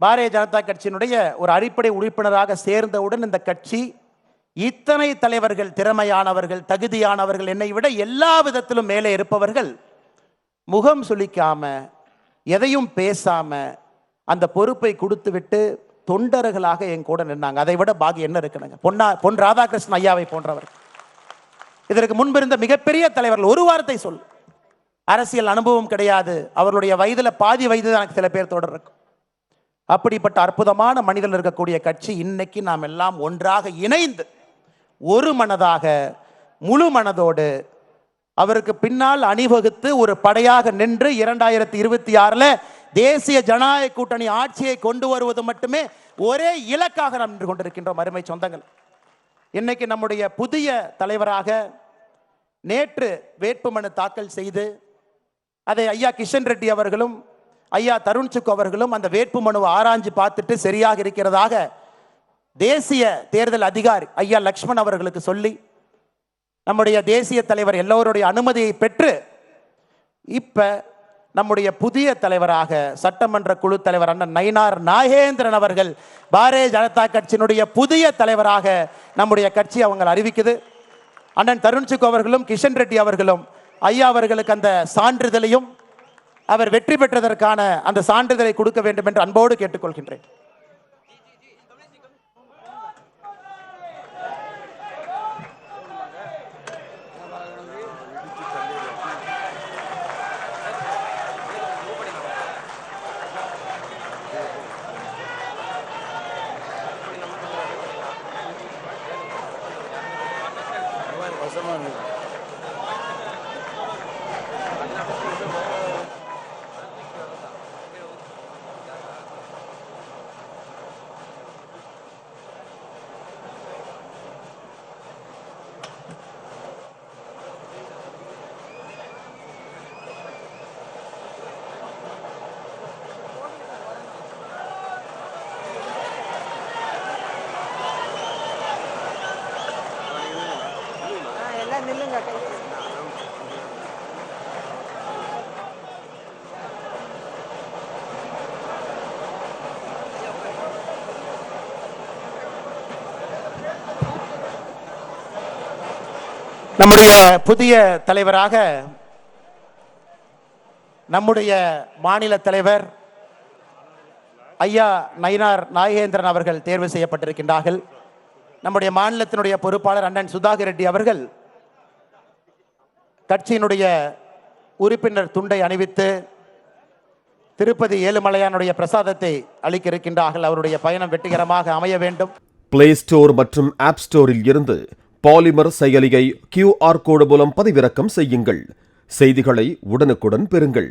பாரதிய ஜனதா கட்சியினுடைய ஒரு அடிப்படை உறுப்பினராக சேர்ந்தவுடன் இந்த கட்சி இத்தனை தலைவர்கள், திறமையானவர்கள், தகுதியானவர்கள், என்னை விட எல்லா விதத்திலும் மேலே இருப்பவர்கள் முகம் சுளிக்காம எதையும் பேசாம அந்த பொறுப்பை கொடுத்து விட்டு தொண்டர்களாக என் கூட நின்னாங்க. அதை விட பாகி என்ன இருக்குனுங்க? பொன் ராதாகிருஷ்ணன் ஐயாவை போன்றவர், இதற்கு முன்பு இருந்த மிகப்பெரிய தலைவர்கள். ஒரு வார்த்தை சொல், அரசியல் அனுபவம் கிடையாது, அவர்களுடைய வயதுல பாதி வயது தான் சில பேர் தொடர் இருக்கும். அப்படிப்பட்ட அற்புதமான மனிதர்கள் இருக்கக்கூடிய கட்சி இன்னைக்கு நாம் எல்லாம் ஒன்றாக இணைந்து ஒரு மனதாக முழு மனதோடு அவருக்கு பின்னால் அணிவகுத்து ஒரு படையாக நின்று 2026 தேசிய ஜனநாயக கூட்டணி ஆட்சியை கொண்டு வருவது மட்டுமே ஒரே இலக்காக நாம் நின்று கொண்டிருக்கின்றோம். அருமை சொந்தங்கள், இன்னைக்கு நம்முடைய புதிய தலைவராக நேற்று வேட்புமனு தாக்கல் செய்து அதை ஐயா கிஷன் ரெட்டி அவர்களும் ஐயா தருண் சுக் அவர்களும் அந்த வேட்புமனுவை ஆராய்ஞ்சு பார்த்துட்டு சரியாக இருக்கிறதாக தேசிய தேர்தல் அதிகாரி ஐயா லக்ஷ்மண் அவர்களுக்கு சொல்லி நம்முடைய தேசிய தலைவர் எல்லோருடைய அனுமதியை பெற்று இப்ப நம்முடைய புதிய தலைவராக சட்டமன்ற குழு தலைவர் அண்ணன் நயினார் நாகேந்திரன் அவர்கள் பாரதிய ஜனதா கட்சியினுடைய புதிய தலைவராக நம்முடைய கட்சி அவங்க அறிவிக்குது. அண்ணன் தருண் சுக் அவர்களும் கிஷன் ரெட்டி அவர்களும் ஐயா அவர்களுக்கு அந்த சான்றிதழையும் அவர் வெற்றி பெற்றதற்கான அந்த சான்றிதழை கொடுக்க வேண்டும் என்று அன்போடு கேட்டுக்கொள்கின்றேன். நம்முடைய புதிய தலைவராக நம்முடைய மாநில தலைவர் ஐயா நயினார் நாகேந்திரன் அவர்கள் தேர்வு செய்யப்பட்டிருக்கின்றார்கள். நம்முடைய மாநிலத்தினுடைய பொறுப்பாளர் அண்ணன் சுதாகர் ரெட்டி அவர்கள் கட்சியினுடைய உறுப்பினர் துண்டை அணிவித்து திருப்பதி ஏழுமலையானுடைய பிரசாதத்தை அளிக்க இருக்கின்றார்கள். அவருடைய பயணம் வெற்றிகரமாக அமைய வேண்டும். பிளே ஸ்டோர் மற்றும் ஆப் ஸ்டோரில் இருந்து பாலிமர் செயலியை QR கோடு மூலம் பதிவிறக்கம் செய்யுங்கள். செய்திகளை உடனுக்குடன் பெறுங்கள்.